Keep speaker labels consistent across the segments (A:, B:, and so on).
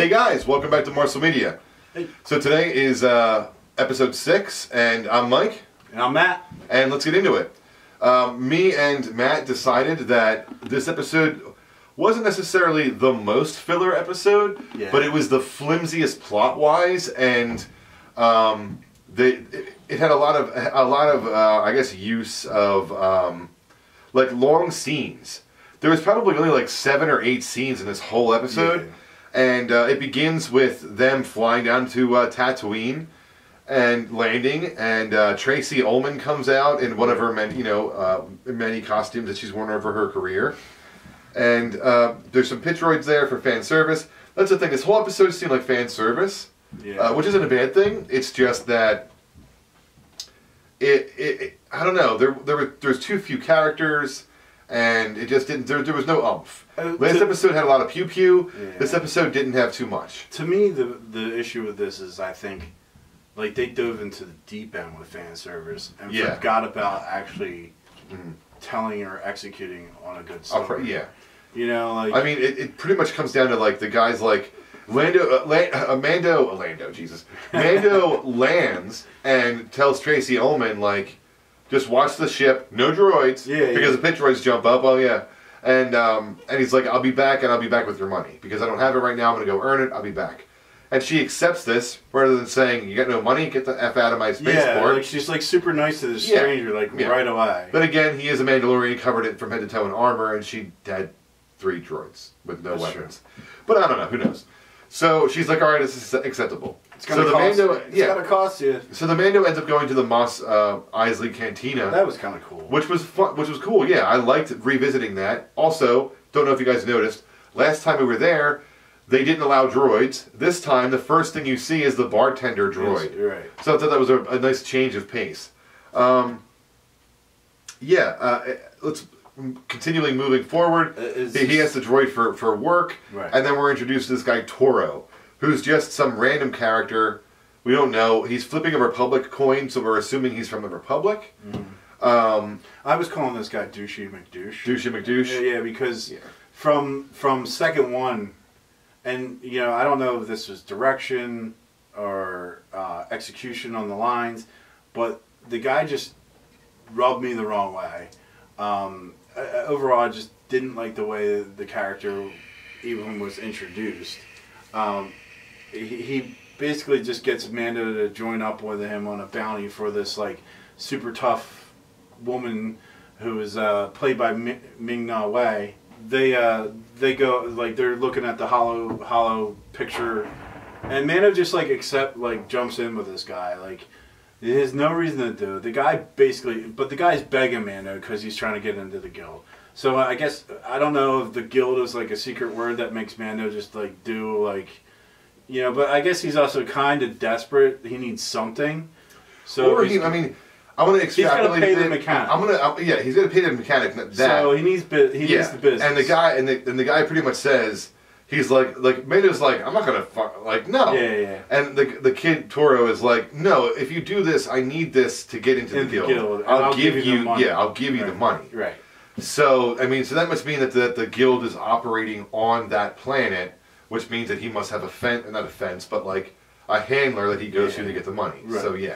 A: Hey guys, welcome back to Marcel Media.
B: Hey.
A: So today is episode 6, and I'm Mike.
B: And I'm Matt.
A: And let's get into it. Me and Matt decided that this episode wasn't necessarily the most filler episode, but it was the flimsiest plot-wise, and it had a lot of I guess use of like long scenes. There was probably only like 7 or 8 scenes in this whole episode, and it begins with them flying down to Tatooine and landing, and Tracy Ullman comes out in one of her many costumes that she's worn over her career, and there's some pitch droids there for fan service. That's the thing. This whole episode seemed like fan service, which isn't a bad thing. It's just that I don't know. There's too few characters. And it just didn't. There was no oomph. Last episode had a lot of pew pew. Yeah. This episode didn't have too much.
B: To me, the issue with this is I think, like, they dove into the deep end with fan service and forgot about actually telling or executing on a good story. You know, like, I
A: mean, it pretty much comes down to like the guys like Mando lands and tells Tracy Ullman like, just watch the ship, no droids, because the pit droids jump up. Oh yeah, and he's like, I'll be back, and I'll be back with your money because I don't have it right now. I'm gonna go earn it. I'll be back, and she accepts this rather than saying, you got no money, get the f out of my spaceport.
B: Yeah, like she's like super nice to this stranger, right away.
A: But again, he is a Mandalorian, covered it from head to toe in armor, and she had 3 droids with no weapons. True. But I don't know, who knows? So she's like, all right, this is acceptable.
B: It's gonna cost you.
A: So the Mando ends up going to the Mos Eisley Cantina.
B: That was kind of cool.
A: Which was fun. Which was cool. Yeah, I liked revisiting that. Also, don't know if you guys noticed, last time we were there, they didn't allow droids. This time, the first thing you see is the bartender droid.
B: Yes, right.
A: So I thought that was a nice change of pace. Let's continually moving forward. He has the droid for work, and then we're introduced to this guy Toro, who's just some random character. We don't know. He's flipping a Republic coin, so we're assuming he's from the Republic.
B: I was calling this guy Douchey McDouche.
A: Douchey McDouche?
B: Yeah, because from second one, and you know, I don't know if this was direction or execution on the lines, but the guy just rubbed me the wrong way. Overall, I just didn't like the way the character even was introduced. He basically just gets Mando to join up with him on a bounty for this like super tough woman who is played by Ming-Na Wen. They go like they're looking at the hollow picture, and Mando just like jumps in with this guy. Like, he has no reason to do it. The guy but the guy's begging Mando because he's trying to get into the guild. So I guess I don't know if the guild is like a secret word that makes Mando just like do like. You know, but I guess he's also kind of desperate. He needs something. So,
A: I mean, I want to extrapolate.
B: He's going to pay the mechanic.
A: He's going to pay the mechanic. That.
B: So he needs the business.
A: And the guy pretty much says, he's like Mando's like, I'm not going to like no.
B: Yeah.
A: And the kid Toro is like, no, if you do this, I need this to get into the guild. I'll give you the money. I'll give you the money.
B: Right.
A: So I mean, so that must mean that the guild is operating on that planet. Which means that he must have not a fence, but like a handler that he goes to get the money. Right. So yeah.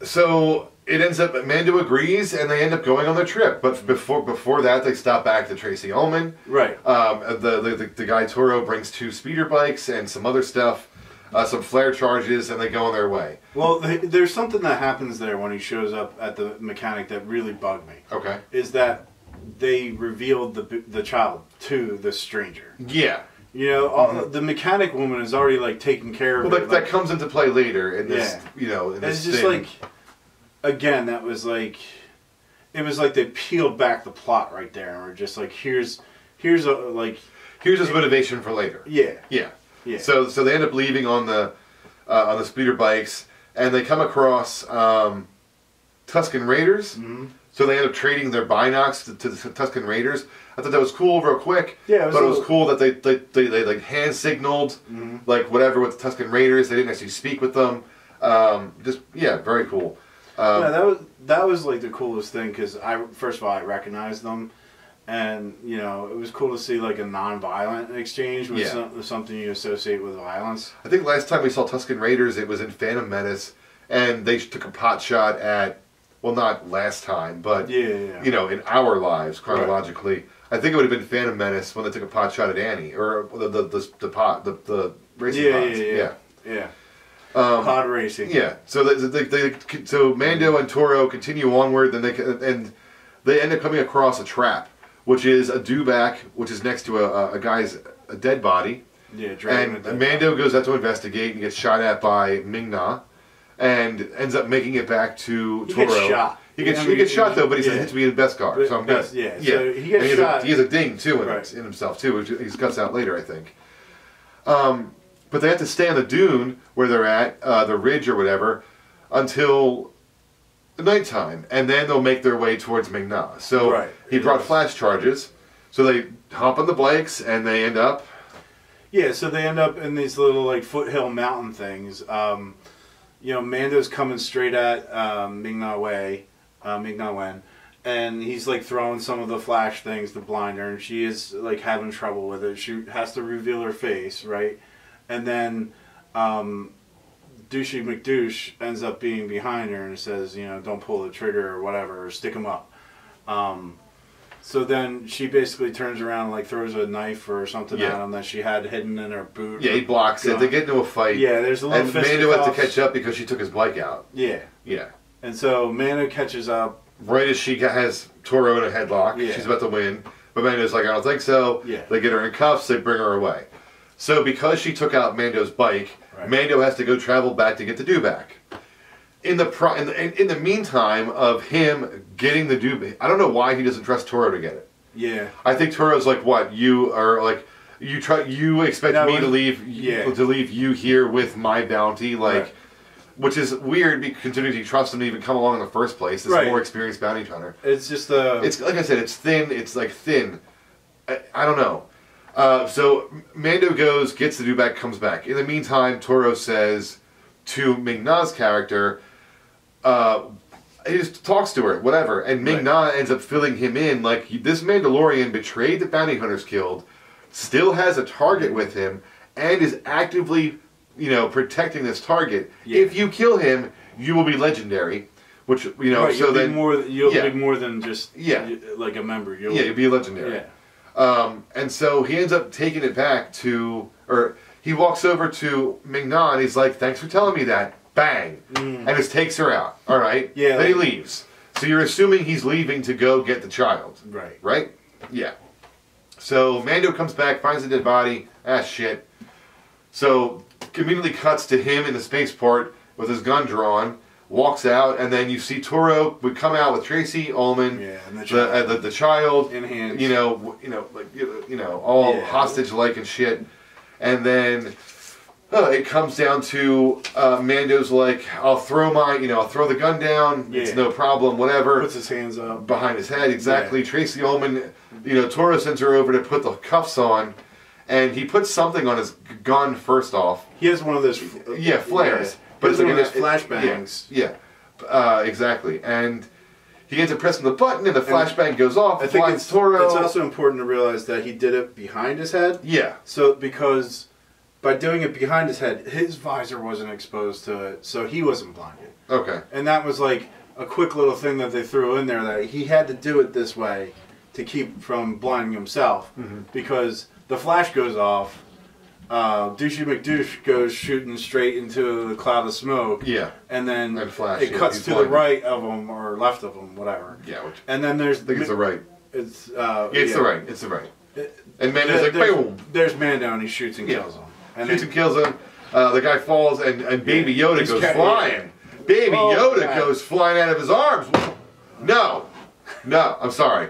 A: So it ends up Mando agrees, and they end up going on their trip. But before that, they stop back to Tracy Ullman.
B: Right.
A: The guy Toro brings 2 speeder bikes and some other stuff, some flare charges, and they go on their way.
B: Well, there's something that happens there when he shows up at the mechanic that really bugged me.
A: Okay.
B: Is that they revealed the child to the stranger.
A: Yeah.
B: You know, the mechanic woman is already like taking care of it.
A: Well, that comes into play later in this, in this
B: it's just like, again, that was like, it was like they peeled back the plot right there, and we're just like, here's his
A: motivation for later. Yeah. So they end up leaving on the speeder bikes, and they come across Tusken Raiders. So they end up trading their binocs to the Tusken Raiders. I thought that was cool real quick. Yeah, it was cool that they like hand signaled like whatever with the Tusken Raiders. They didn't actually speak with them. Very cool.
B: That was like the coolest thing because first of all I recognized them, And, you know, it was cool to see, like, a non-violent exchange with something you associate with violence.
A: I think last time we saw Tusken Raiders, it was in Phantom Menace, and they took a pot shot at, well, not last time, but, you know, in our lives, chronologically. Right. I think it would have been Phantom Menace when they took a pot shot at Annie, or the racing pods.
B: Yeah. Pod racing.
A: Yeah. So so Mando and Toro continue onward, then they end up coming across a trap, which is a dewback, which is next to a guy's dead body.
B: Yeah,
A: and Mando goes out to investigate and gets shot at by Ming-Na, and ends up making it back to Toro.
B: He gets shot.
A: He gets shot though, but he says hits me in Beskar, so I'm good.
B: So he gets shot.
A: He has a ding too in himself too, which he cuts out later, I think. But they have to stay on the dune where they're at, the ridge or whatever, until nighttime, and then they'll make their way towards Ming-Na. So he brought flash charges, so they hop on the bikes and they end up.
B: Yeah, so they end up in these little like foothill mountain things. You know, Mando's coming straight at Ming-Na Wen, and he's like throwing some of the flash things to blind her, and she is like having trouble with it. She has to reveal her face, right? And then Douchey McDouche ends up being behind her and says, you know, don't pull the trigger or whatever, or stick him up. So then she basically turns around and like throws a knife or something at him that she had hidden in her boot.
A: Yeah, he blocks it. They get into a fight.
B: Yeah, there's a little fisticuffs.
A: And Mando has to catch up because she took his bike out.
B: Yeah.
A: Yeah.
B: And so Mando catches up.
A: Right as she has Toro in a headlock. Yeah. She's about to win. But Mando's like, I don't think so.
B: Yeah.
A: They get her in cuffs. They bring her away. So because she took out Mando's bike, Mando has to go travel back to get the dewback. In the meantime of him getting the dewback, I don't know why he doesn't trust Toro to get it.
B: Yeah.
A: I think Toro's like, what? You are like, you expect me to leave you here with my bounty, like, which is weird considering you trust him to even come along in the first place. This more experienced bounty hunter.
B: It's just
A: it's like I said, it's thin. It's like thin. I don't know. So Mando goes, gets the dewback, comes back. In the meantime, Toro says to Ming-Na's character, he just talks to her, whatever, and Ming-Na ends up filling him in like this Mandalorian betrayed the bounty hunters killed, still has a target with him, and is actively, you know, protecting this target. Yeah. If you kill him, you will be legendary. Which, you know, so then
B: you'll be more than just like a member.
A: You'll be legendary. Yeah. And so he ends up taking it back to, or he walks over to Ming-Na and he's like, thanks for telling me that. Bang. And just takes her out. All right?
B: Yeah.
A: Then he leaves. So you're assuming he's leaving to go get the child.
B: Right.
A: Right? Yeah. So Mando comes back, finds the dead body. Ah, shit. So immediately cuts to him in the spaceport with his gun drawn. Walks out, and then you see Toro would come out with Tracy Ullman,
B: and
A: the child
B: in hand,
A: all hostage-like and shit. And then it comes down to Mando's like, I'll throw the gun down. Yeah. It's no problem, whatever.
B: Puts his hands up
A: behind his head, exactly. Yeah. Tracy Ullman, Toro sends her over to put the cuffs on, and he puts something on his gun first off.
B: He has one of those,
A: flares.
B: Yeah. But it's like one of those flashbangs.
A: Yeah. Exactly. And he ends up pressing the button, and the flashbang goes off.
B: I think it's also important to realize that he did it behind his head.
A: Yeah.
B: So because by doing it behind his head, his visor wasn't exposed to it, so he wasn't blinded.
A: Okay.
B: And that was like a quick little thing that they threw in there that he had to do it this way to keep from blinding himself, because the flash goes off. Douchey McDouche goes shooting straight into the cloud of smoke.
A: Yeah.
B: And then it cuts to the right of him or left of him, whatever.
A: Yeah.
B: And then there's...
A: I think it's the right.
B: It's
A: the right. It's the right. And Mando's like, boom!
B: There's Mando, and he shoots and kills him.
A: And and kills him. The guy falls, and Baby Yoda goes flying. Baby Yoda goes flying out of his arms. No. I'm sorry.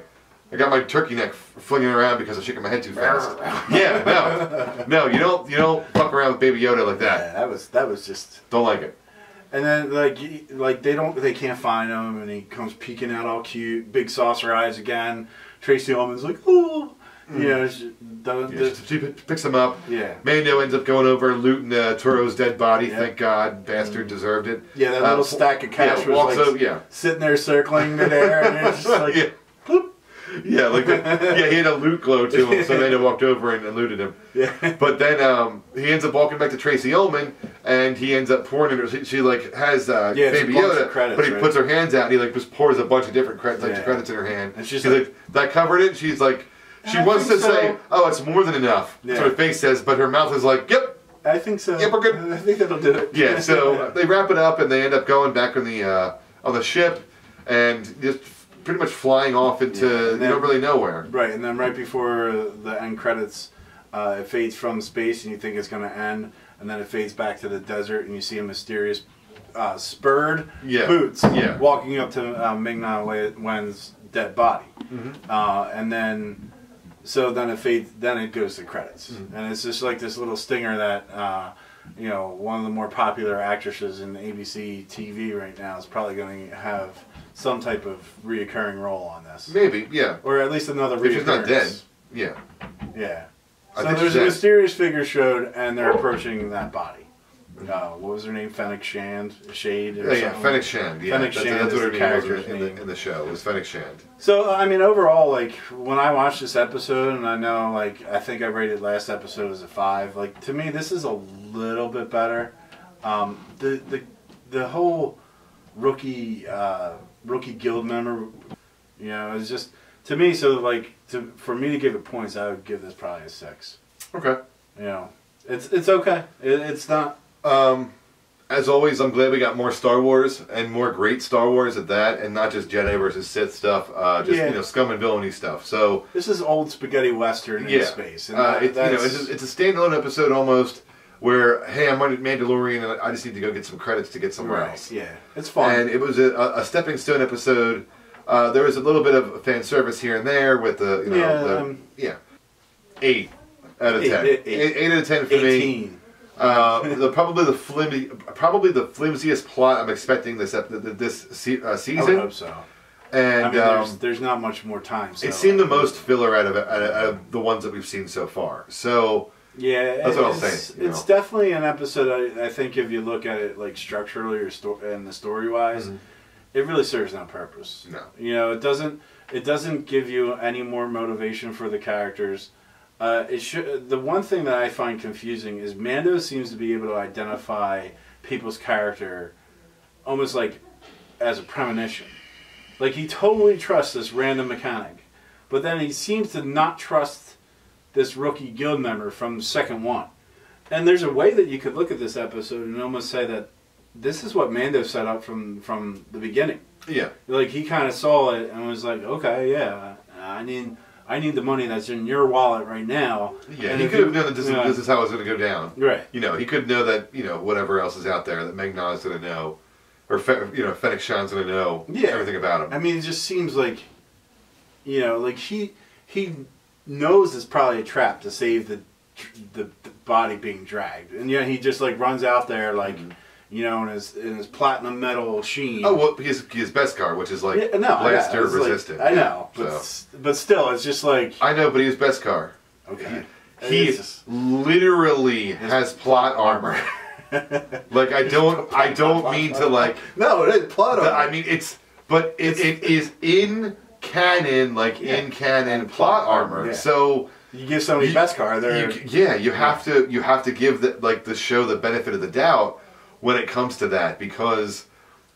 A: I got my turkey neck flinging around because I'm shaking my head too fast. No, you don't fuck around with Baby Yoda like that.
B: Yeah, that was just
A: don't like it.
B: And then like they can't find him, and he comes peeking out all cute, big saucer eyes again. Tracy Ullman's like, oh,
A: she picks him up.
B: Yeah.
A: Mando ends up going over and looting Toro's dead body. Yep. Thank God, bastard deserved it.
B: Yeah, that little stack of cash was sitting there circling midair, and it's just like.
A: Yeah, he had a loot glow to him, so Mando walked over and looted him.
B: Yeah.
A: But then he ends up walking back to Tracy Ullman, and he ends up pouring her. She like has Baby Yoda,
B: credits,
A: but he puts her hands out, and he like just pours a bunch of different credits in her hand.
B: And she's
A: like, that covered it. She's like, she wants to say, "Oh, it's more than enough."
B: Yeah.
A: That's what her face says, but her mouth is like, "Yep."
B: I think so.
A: Yep, we're good.
B: I think that'll do it.
A: Yeah, so they wrap it up, and they end up going back on the ship, and just pretty much flying off into you don't really know where.
B: Right, and then right before the end credits, it fades from space, and you think it's going to end, and then it fades back to the desert, and you see a mysterious spurred boots walking up to Ming-Na Wen's dead body, and then. So then it fades. Then it goes to credits, and it's just like this little stinger that one of the more popular actresses in ABC TV right now is probably going to have some type of reoccurring role on this.
A: Maybe, yeah,
B: or at least another reoccurrence.
A: If she's not dead, yeah,
B: yeah. So there's a mysterious figure showed, and they're approaching that body. What was her name? Fennec Shand? Shade? Or
A: yeah, Fennec Shand. Yeah,
B: Fennec Shand
A: that's what her name was
B: in
A: the show. It was Fennec Shand.
B: So, I mean, overall, like, when I watched this episode, and I know, like, I think I rated last episode as a 5, like, to me, this is a little bit better. The whole rookie guild member, is just, to me, so, like, for me to give it points, I would give this probably a 6.
A: Okay.
B: It's okay. It's not...
A: As always, I'm glad we got more Star Wars and more great Star Wars at that, and not just Jedi versus Sith stuff, scum and villainy stuff. So
B: this is old spaghetti western in space. And
A: it's a standalone episode almost where, hey, I'm on Mandalorian and I just need to go get some credits to get somewhere else.
B: Yeah, it's fun.
A: And it was a stepping stone episode. There was a little bit of fan service here and there with 8 out of 10. 8 out of 10 for
B: 18.
A: me. Probably the flimsiest plot I'm expecting this season.
B: I would hope so.
A: And
B: I mean, there's not much more time. So
A: it seemed the most filler out of the ones that we've seen so far. So
B: yeah,
A: that's what I'll say.
B: It's definitely an episode. I think if you look at it like structurally and the story wise, it really serves no purpose.
A: No,
B: it doesn't give you any more motivation for the characters. The one thing that I find confusing is Mando seems to be able to identify people's character almost like as a premonition. Like he totally trusts this random mechanic, but then he seems to not trust this rookie guild member from the second one. And there's a way that you could look at this episode and almost say that this is what Mando set up from the beginning.
A: Yeah.
B: Like he kind of saw it and was like, okay, yeah, I need the money that's in your wallet right now.
A: Yeah, and he could have known that this is how it's going to go down.
B: Right.
A: He could know that, whatever else is out there that Ming-Na is going to know. Or, Fennec Shan's going to know everything about him.
B: I mean, it just seems like, like he knows it's probably a trap to save the body being dragged. And yet he just, like, runs out there, like, in his platinum metal sheen.
A: Oh, well, his Beskar, which is like blaster resistant.
B: I know, but still, it's just like...
A: I know, but he has Beskar.
B: Okay.
A: He literally has plot armor. Like, I don't mean to, like...
B: No, it is plot armor.
A: I mean, it is in canon, in canon plot armor.
B: Yeah.
A: So...
B: You give somebody Beskar,
A: you have to give the show the benefit of the doubt when it comes to that, because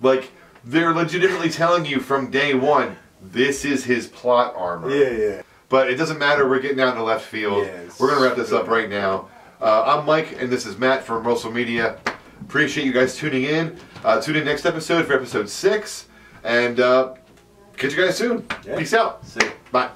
A: they're legitimately telling you from day one, this is his plot armor.
B: Yeah.
A: But it doesn't matter, we're getting out in the left field. We're going to wrap this up right now. I'm Mike, and this is Matt from Russell Media. Appreciate you guys tuning in. Tune in next episode for episode 6, and catch you guys soon. Peace out.
B: See you.
A: Bye.